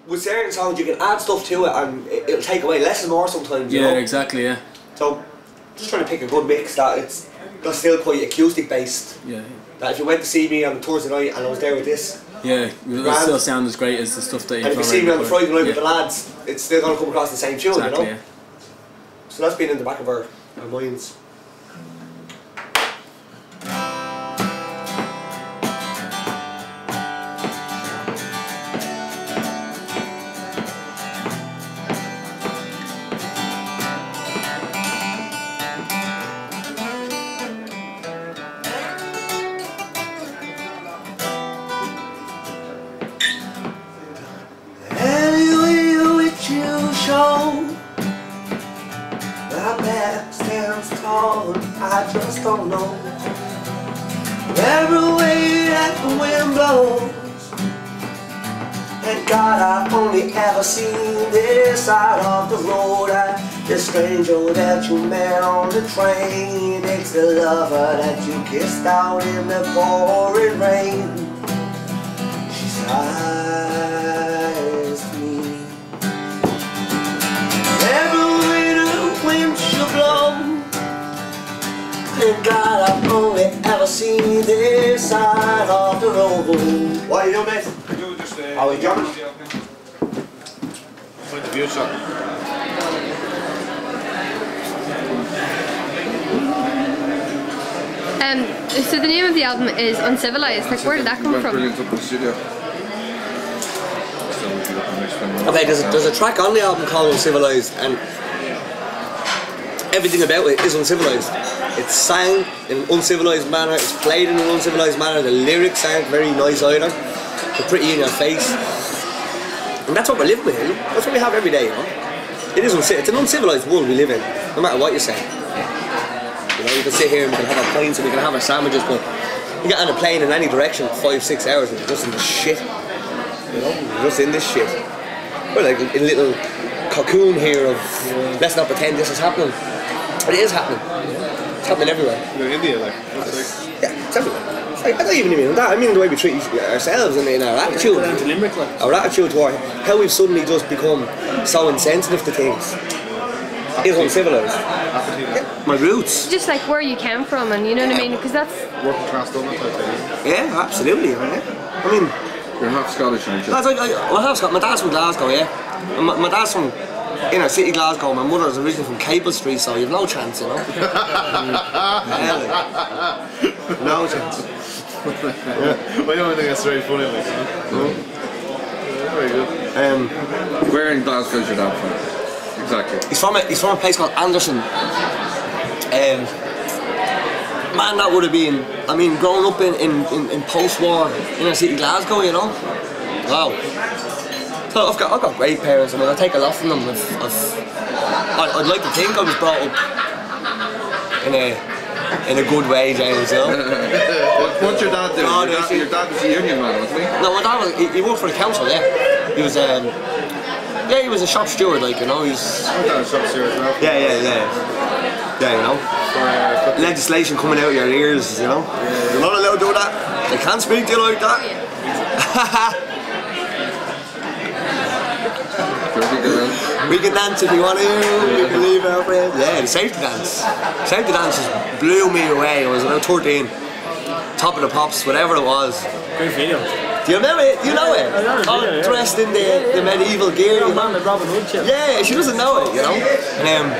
with certain songs you can add stuff to it and it'll take away less is more sometimes, you know? Yeah, exactly, yeah. So, just trying to pick a good mix that's still quite acoustic based. Yeah. That if you went to see me on Thursday night and I was there with this, yeah, it'll still sound as great as the stuff that you've and if you see me on the Friday night with the lads, it's still going to come across the same tune, exactly, you know? Yeah. So that's been in the back of our minds. I just don't know. Every way that the wind blows, and God, I've only ever seen this side of the road. The stranger that you met on the train, it's the lover that you kissed out in the pouring rain. She sighs to me. Every way the wind should blow, and God, I've only ever seen this side of the road. What are you doing, mate? How are you doing? Point the view shot. So the name of the album is Uncivilized. Like, where did that come from? Brilliant up in the studio. Okay, there's a track on the album called Uncivilized, and everything about it is uncivilized. It's sang in an uncivilized manner, it's played in an uncivilized manner, the lyrics aren't very nice either. They're pretty in your face. And that's what we're living with, you know? That's what we have every day, you know? It's an uncivilized world we live in, no matter what you say. You know, you can sit here and we can have our pints and we can have our sandwiches, but you get on a plane in any direction for 5-6 hours and you're just in this shit. You know, you're just in this shit. We're like in a little cocoon here of let's not pretend this is happening. But it is happening. It's happening everywhere. You're in India, like. Yeah, it's everywhere. I don't even mean that. I mean the way we treat ourselves and in our attitude. Our attitude toward how we've suddenly just become so insensitive to things. It's uncivilized. Yeah, my roots. Just like where you came from, and you know what I mean? Because that's Working class done that type thing. Yeah, absolutely. Right? I mean, you're half Scottish, aren't you? Well, half Scottish. My dad's from Glasgow, yeah. And my dad's from inner city Glasgow. My mother's originally from Cable Street, so you've no chance, you know. No chance. Well, you don't think that's very funny, like. Very good. Where in Glasgow is your dad from? Exactly. He's from a place called Anderson. Man, that would have been, I mean, growing up in post-war inner city Glasgow, you know. Wow. So I've got great parents. I mean, I take a lot from them. I'd like to think I was brought up in a good way, James, you know. What's your dad doing? Your dad was a union man, wasn't he? No, my dad was, he worked for the council, yeah. He was he was a shop steward, like, you know. He's My dad's a shop steward as well. Yeah, you know. Legislation coming out of your ears, you know. You're not allowed to do that. They can't speak to you like that. We can dance if you want to. We can leave our friends. Yeah, the safety dance. Safety dance just blew me away. I was about 13. Top of the Pops, whatever it was. Great video. Do you remember it? Do you know it? I know it, all yeah. Dressed in the medieval gear. You know? Robin Hood chip. Yeah, she doesn't know it, you know. And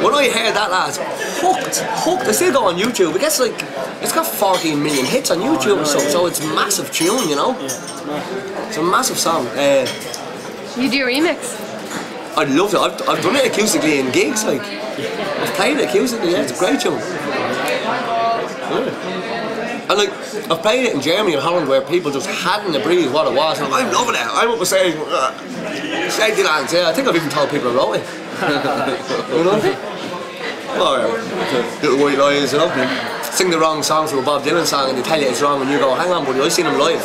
when I heard that, lads, hooked. I still go on YouTube. It gets like, it's got 14 million hits on YouTube or something, so it's a massive tune, you know. Yeah, it's a massive song. You do a remix? I'd love to. I've done it acoustically in gigs, like. I've played it acoustically, yeah, it's a great tune. Yeah. And like, I've played it in Germany and Holland where people just hadn't a breeze what it was, and I'm loving it. I'm up and saying, Safety Dance, yeah, I think I've even told people I wrote it. You know? Or Little White Lies, you know? Sing the wrong song to a Bob Dylan song and they tell you it's wrong and you go, hang on buddy, I seen him live.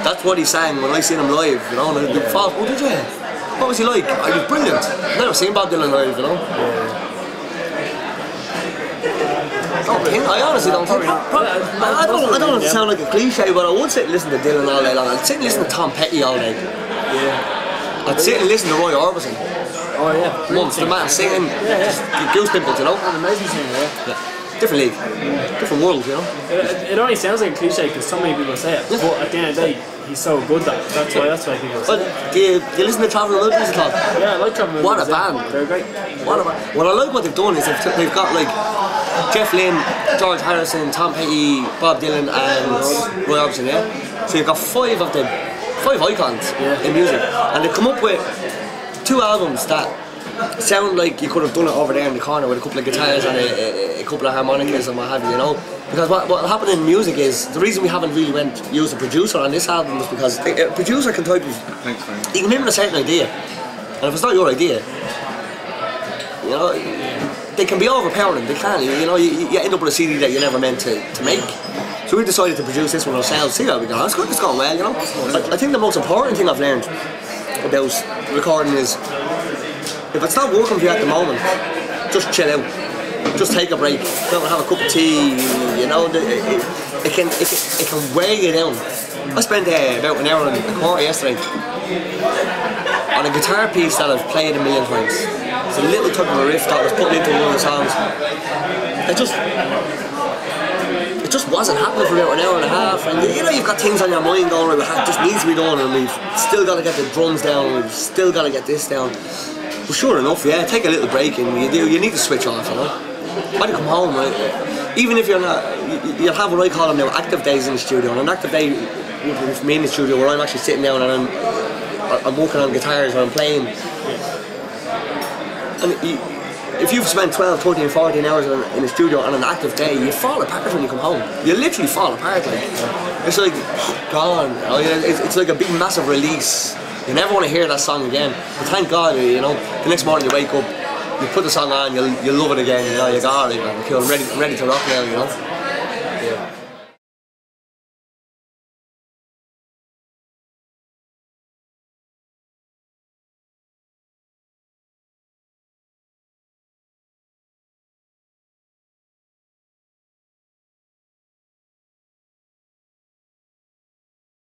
That's what he sang when I seen him live, you know, and they thought, oh did you? What was he like? He was brilliant. I've never seen Bob Dylan live, you know. I honestly don't think. I don't want to sound like a cliche, but I would sit and listen to Dylan all day long. I'd sit and listen to Tom Petty all day. I'd sit and listen to Roy Orbison. Oh yeah. Months, the man singing, goose pimples, you know. An amazing singer, yeah. Different league, different world, you know. It only sounds like a cliche because so many people say it, but at the end of the day, he's so good that that's why people say it. Do you listen to Traveling Wilburys at all? Yeah, I like Traveling Wilburys. What a band! They're great. What a band! What I like what they've done is they've got like Jeff Lynne, George Harrison, Tom Petty, Bob Dylan, and Roy Orbison. Yeah, so you've got five icons in music, and they come up with 2 albums that sound like you could have done it over there in the corner with a couple of guitars and a couple of harmonicas and what have you know. Because what happened in music is the reason we haven't really used a producer on this album is because a producer can type of, you can name a certain idea, and if it's not your idea, you know, they can be overpowering. They can, you know, you end up with a CD that you never meant to make. So we decided to produce this one ourselves. See how we go. It's going well, you know. I think the most important thing I've learned about recording is, if it's not working for you at the moment, just chill out. Just take a break. Don't have a cup of tea. You know, it can weigh you down. I spent about an hour and a quarter yesterday on a guitar piece that I've played a million times. It's a little type of a riff that was put into one of the songs. It just wasn't happening for about an hour and a half, and you know you've got things on your mind going, it just needs to be done, and we've still got to get the drums down, we've still got to get this down. But sure enough, yeah, take a little break, and you need to switch off, you know. When you come home, even if you're not, you'll have what I call them now, active days in the studio, and an active day with me in the studio where I'm actually sitting down and I'm working on guitars or I'm playing. And if you've spent 12, 13, 14 hours in the studio on an active day, you fall apart when you come home. You literally fall apart. Like, it's like gone. You know? It's like a big massive release. You never want to hear that song again. But thank God, you know, the next morning you wake up, you put the song on, you love it again. You know, you go, alright, man, cool, I'm ready to rock now. You know. Yeah.